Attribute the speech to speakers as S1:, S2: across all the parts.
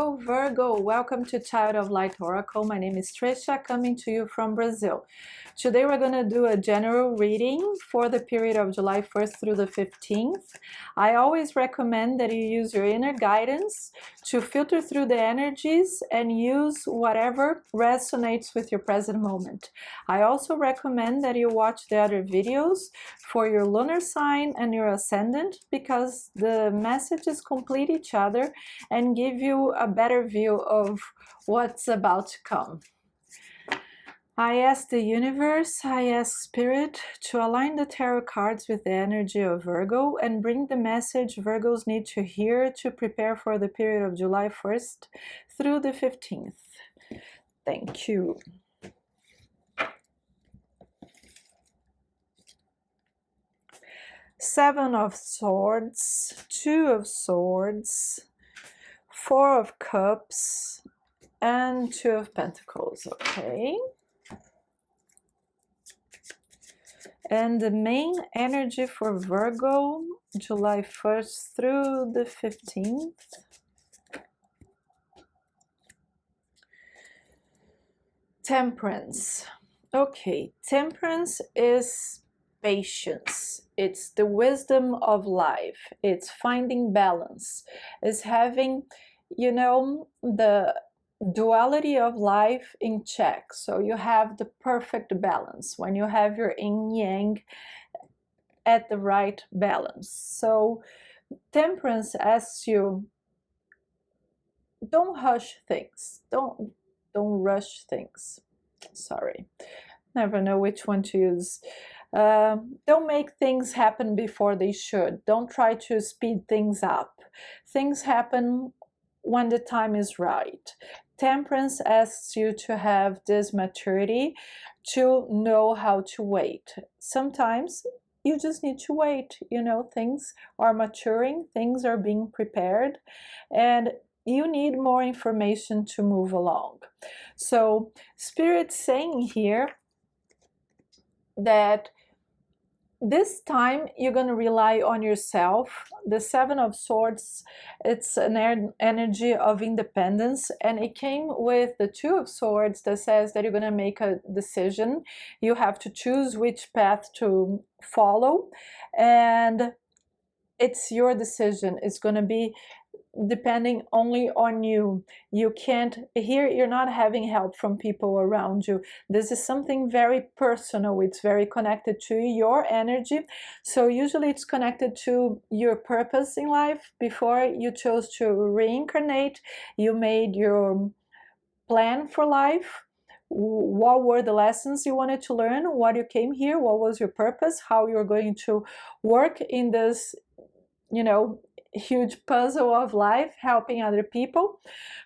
S1: Hello Virgo, welcome to Child of Light Oracle. My name is Trisha, coming to you from Brazil. Today we're going to do a general reading for the period of July 1st through the 15th. I always recommend that you use your inner guidance to filter through the energies and use whatever resonates with your present moment. I also recommend that you watch the other videos for your lunar sign and your ascendant, because the messages complete each other and give you a better view of what's about to come. I ask the universe, I ask Spirit to align the tarot cards with the energy of Virgo and bring the message Virgos need to hear to prepare for the period of July 1st through the 15th. Thank you. Seven of Swords, Two of Swords, Four of Cups, and Two of Pentacles, okay? And the main energy for Virgo, July 1st through the 15th. Temperance. Okay, Temperance is patience. It's the wisdom of life. It's finding balance. It's having, you know, the duality of life in check. So you have the perfect balance when you have your yin yang at the right balance. So Temperance asks you, don't hush things. Don't rush things. Sorry, never know which one to use. Don't make things happen before they should. Don't try to speed things up. Things happen when the time is right. Temperance asks you to have this maturity to know how to wait. Sometimes you just need to wait. You know, things are maturing, things are being prepared, and you need more information to move along. So Spirit's saying here that this time you're going to rely on yourself. The Seven of Swords, it's an energy of independence, and it came with the Two of Swords that says that you're going to make a decision. You have to choose which path to follow, and it's your decision. It's going to be depending only on you. You can't, here you're not having help from people around you. This is something very personal. It's very connected to your energy. So usually it's connected to your purpose in life. Before you chose to reincarnate, you made your plan for life. What were the lessons you wanted to learn? What you came here? What was your purpose? How you're going to work in this, you know, huge puzzle of life, helping other people.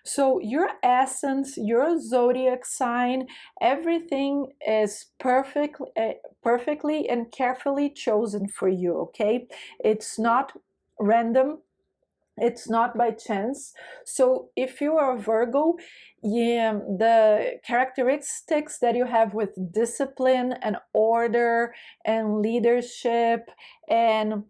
S1: So your essence, your zodiac sign, everything is perfectly and carefully chosen for you, okay? It's not random. It's not by chance. So if you are a Virgo, yeah, the characteristics that you have with discipline and order and leadership and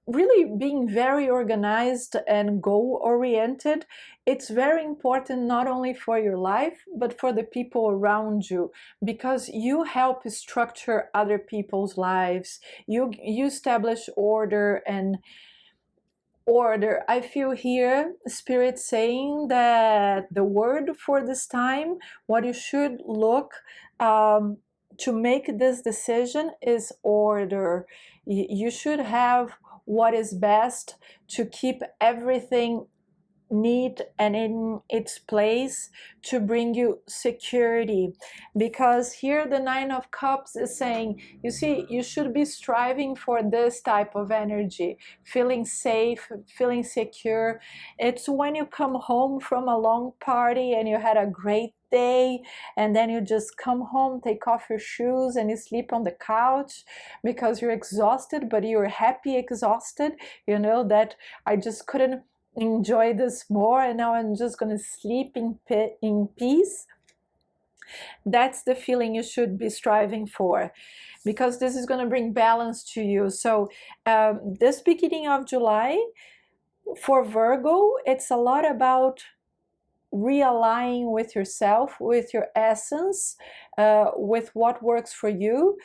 S1: really being very organized and goal-oriented, it's very important not only for your life but for the people around you, because you help structure other people's lives. You establish order. I feel here Spirit saying that the word for this time, what you should look to make this decision is order. You should have what is best to keep everything neat and in its place to bring you security, because here the Nine of Cups is saying, you see, you should be striving for this type of energy, feeling safe, feeling secure. It's when you come home from a long party and you had a great day, and then you just come home, take off your shoes, and you sleep on the couch because you're exhausted, but you're happy exhausted, you know, that I just couldn't enjoy this more and now I'm just gonna sleep in peace. That's the feeling you should be striving for, because this is going to bring balance to you. So this beginning of July, For Virgo, it's a lot about realigning with yourself, with your essence, with what works for you,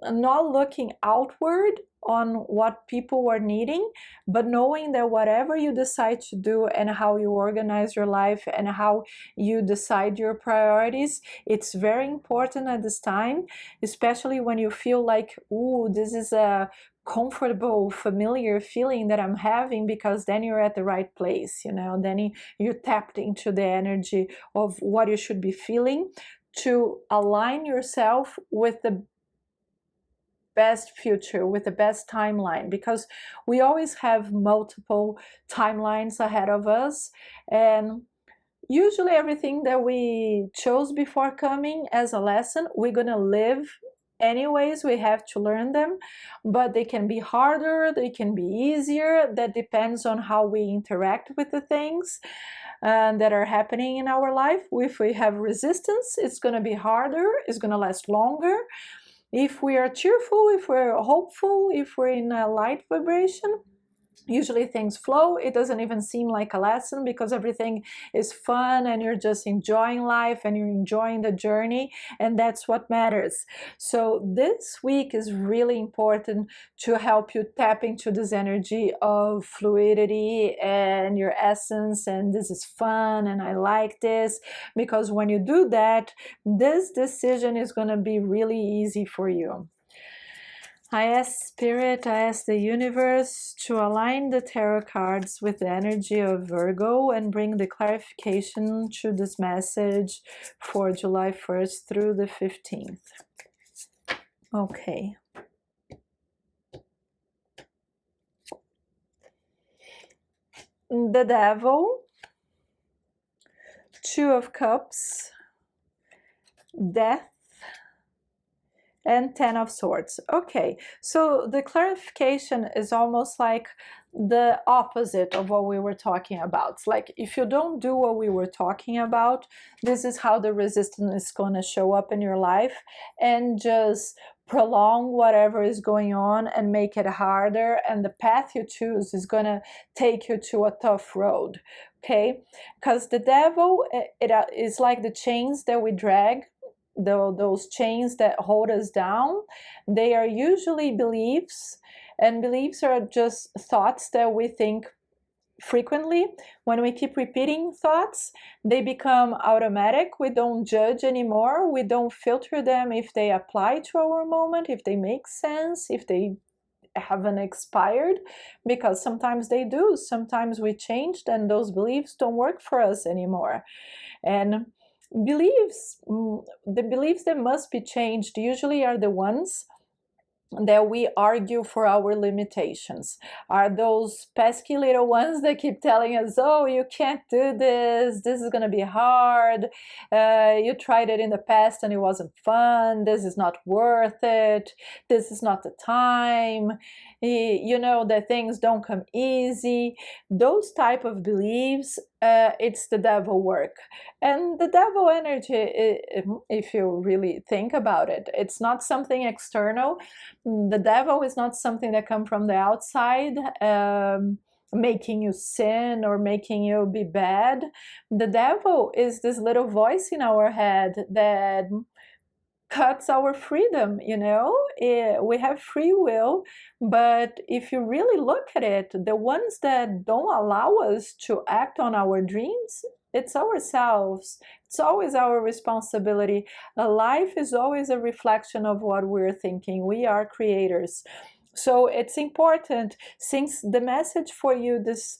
S1: not looking outward on what people are needing, but knowing that whatever you decide to do and how you organize your life and how you decide your priorities, it's very important at this time, especially when you feel like, ooh, this is a comfortable, familiar feeling that I'm having, because then you're at the right place, you know, then you tapped into the energy of what you should be feeling to align yourself with the best future, with the best timeline, because we always have multiple timelines ahead of us, and usually everything that we chose before coming as a lesson, we're gonna live anyways. We have to learn them, but they can be harder, they can be easier. That depends on how we interact with the things that are happening in our life. If we have resistance, it's going to be harder, it's going to last longer. If we are cheerful, if we're hopeful, if we're in a light vibration, usually things flow. It doesn't even seem like a lesson because everything is fun and you're just enjoying life and you're enjoying the journey, and that's what matters. So this week is really important to help you tap into this energy of fluidity and your essence, and this is fun and I like this, because when you do that, this decision is going to be really easy for you. I ask Spirit, I ask the universe to align the tarot cards with the energy of Virgo and bring the clarification to this message for July 1st through the 15th. Okay. The Devil, Two of Cups, Death, and Ten of Swords. Okay, so the clarification is almost like the opposite of what we were talking about. It's like, if you don't do what we were talking about, this is how the resistance is going to show up in your life, and just prolong whatever is going on and make it harder, and the path you choose is going to take you to a tough road. Okay, because the devil, it is like the chains that we drag, those chains that hold us down. They are usually beliefs, and beliefs are just thoughts that we think frequently. When we keep repeating thoughts, they become automatic. We don't judge anymore. We don't filter them if they apply to our moment, if they make sense, if they haven't expired, because sometimes they do. Sometimes we changed and those beliefs don't work for us anymore. And beliefs, the beliefs that must be changed usually are the ones that we argue for our limitations, are those pesky little ones that keep telling us, oh, you can't do this, this is going to be hard, you tried it in the past and it wasn't fun, this is not worth it, this is not the time, you know that things don't come easy. Those type of beliefs, it's the devil work. And the devil energy, if you really think about it, it's not something external. The devil is not something that comes from the outside, making you sin or making you be bad. The devil is this little voice in our head that cuts our freedom, you know. We have free will, but if you really look at it, the ones that don't allow us to act on our dreams, it's ourselves. It's always our responsibility. Life is always a reflection of what we're thinking. We are creators. So it's important, since the message for you this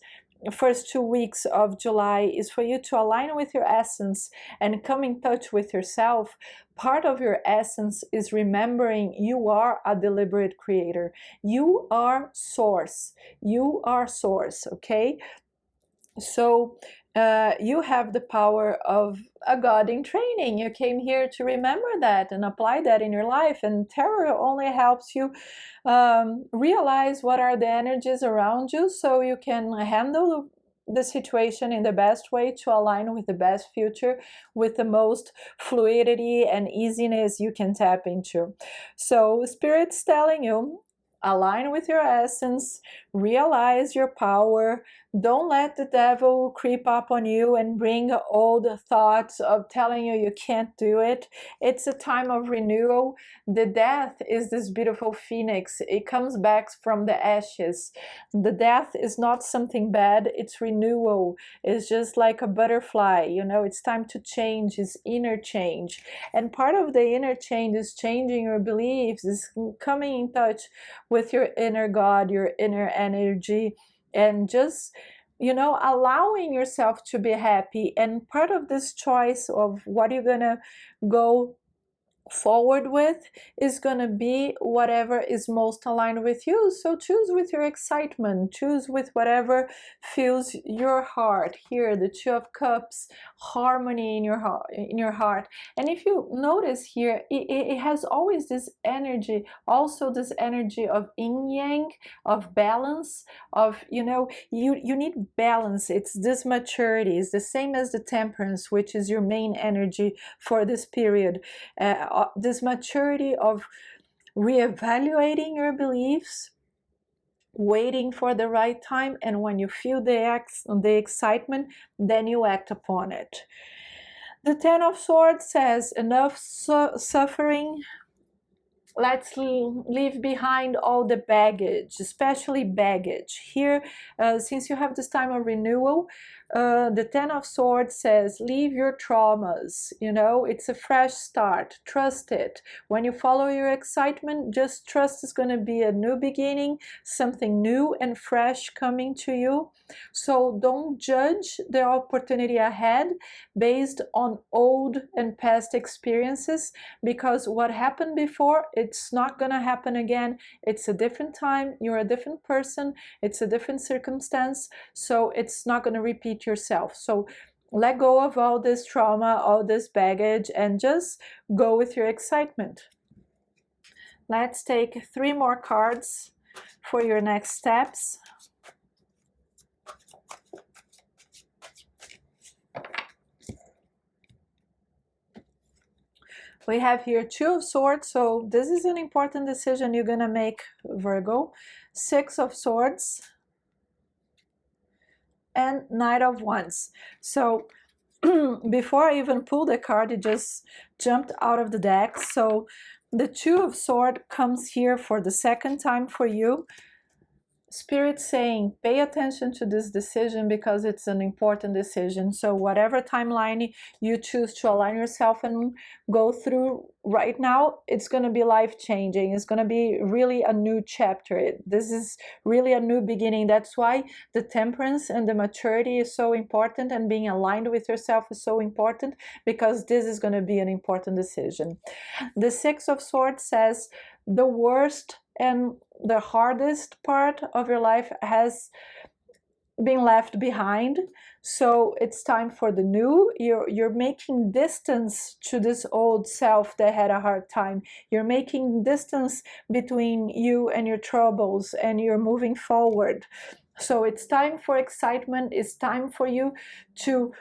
S1: first 2 weeks of July is for you to align with your essence and come in touch with yourself. Part of your essence is remembering you are a deliberate creator. You are source. You are source, okay? So you have the power of a God in training. You came here to remember that and apply that in your life. And tarot only helps you realize what are the energies around you, so you can handle the situation in the best way to align with the best future, with the most fluidity and easiness you can tap into. So Spirit's telling you, align with your essence, realize your power. Don't let the devil creep up on you and bring old thoughts of telling you you can't do it. It's a time of renewal. The death is this beautiful phoenix. It comes back from the ashes. The death is not something bad. It's renewal. It's just like a butterfly. You know, it's time to change. It's inner change. And part of the inner change is changing your beliefs, is coming in touch with your inner God, your inner energy, and just, you know, allowing yourself to be happy. And part of this choice of what you're gonna go forward with is going to be whatever is most aligned with you. So choose with your excitement, choose with whatever fills your heart. Here, the Two of Cups, harmony in your heart. And if you notice here, it has always this energy, also this energy of yin yang, of balance, of, you know, you need balance. It's this maturity. It's the same as the Temperance, which is your main energy for this period. This maturity of reevaluating your beliefs, waiting for the right time, and when you feel the excitement, then you act upon it. The Ten of Swords says, enough suffering. Let's leave behind all the baggage, especially baggage. Here, since you have this time of renewal, the Ten of Swords says, leave your traumas. You know, it's a fresh start. Trust it. When you follow your excitement, just trust it's going to be a new beginning, something new and fresh coming to you. So don't judge the opportunity ahead based on old and past experiences, because what happened before, it's not going to happen again. It's a different time. You're a different person. It's a different circumstance. So it's not going to repeat yourself. So let go of all this trauma, all this baggage, and just go with your excitement. Let's take 3 more cards for your next steps. We have here Two of Swords, so this is an important decision you're gonna make, Virgo. 6 of Swords and Knight of Wands. So before I even pulled the card, it just jumped out of the deck. So the Two of Swords comes here for the second time for you. Spirit saying, pay attention to this decision because it's an important decision. So whatever timeline you choose to align yourself and go through right now, it's going to be life-changing. It's going to be really a new chapter. This is really a new beginning. That's why the temperance and the maturity is so important, and being aligned with yourself is so important, because this is going to be an important decision. The Six of Swords says the worst and the hardest part of your life has been left behind. So it's time for the new. You're making distance to this old self that had a hard time. You're making distance between you and your troubles, and you're moving forward. So it's time for excitement. It's time for you to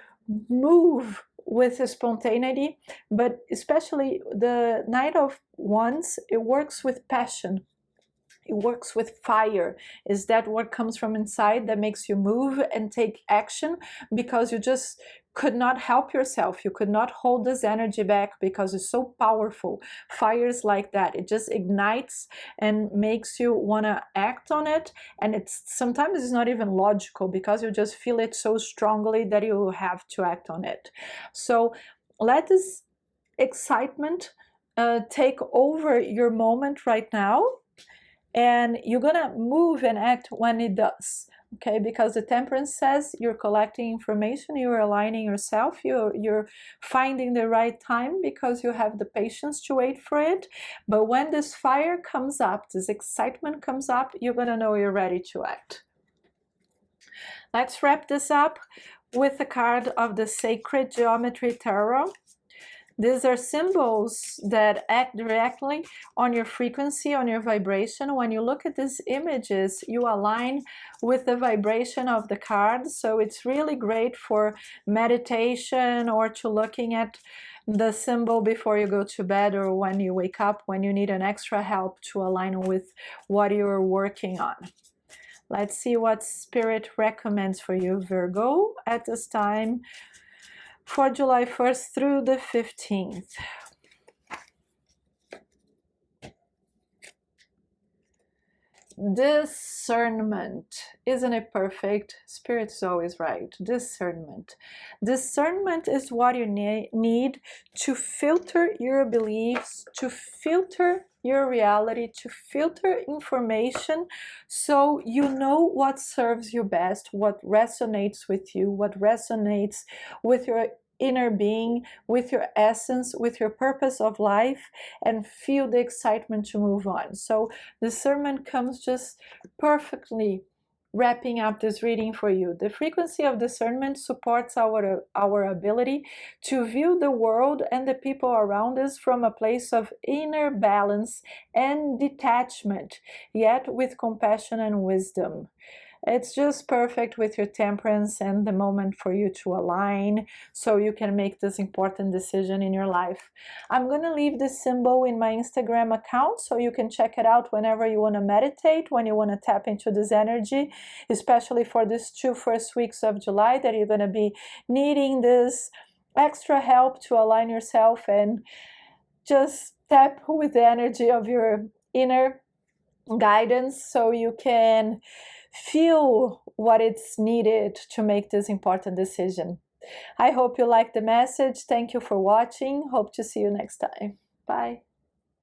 S1: move with spontaneity, but especially the Knight of Wands, it works with passion. It works with fire. Is that what comes from inside that makes you move and take action? Because you just could not help yourself. You could not hold this energy back because it's so powerful. Fire is like that. It just ignites and makes you want to act on it. And it's sometimes it's not even logical, because you just feel it so strongly that you have to act on it. So let this excitement take over your moment right now. And you're gonna move and act when it does, okay? Because the Temperance says you're collecting information, you're aligning yourself, you're finding the right time because you have the patience to wait for it. But when this fire comes up, this excitement comes up, you're gonna know you're ready to act. Let's wrap this up with the card of the Sacred Geometry Tarot. These are symbols that act directly on your frequency, on your vibration. When you look at these images, you align with the vibration of the cards. So it's really great for meditation, or to looking at the symbol before you go to bed, or when you wake up, when you need an extra help to align with what you're working on. Let's see what Spirit recommends for you, Virgo, at this time for July 1st through the 15th. Discernment. Isn't it perfect? Spirit is always right. Discernment. Discernment is what you need to filter your beliefs, to filter your reality, to filter information, so you know what serves you best, what resonates with you, what resonates with your inner being, with your essence, with your purpose of life, and feel the excitement to move on. So discernment comes just perfectly wrapping up this reading for you. The frequency of discernment supports our ability to view the world and the people around us from a place of inner balance and detachment, yet with compassion and wisdom. It's just perfect with your temperance and the moment for you to align so you can make this important decision in your life. I'm going to leave this symbol in my Instagram account so you can check it out whenever you want to meditate, when you want to tap into this energy, especially for these 2 first weeks of July that you're going to be needing this extra help to align yourself and just tap with the energy of your inner guidance so you can feel what it's needed to make this important decision. I hope you like the message. Thank you for watching. Hope to see you next time. Bye.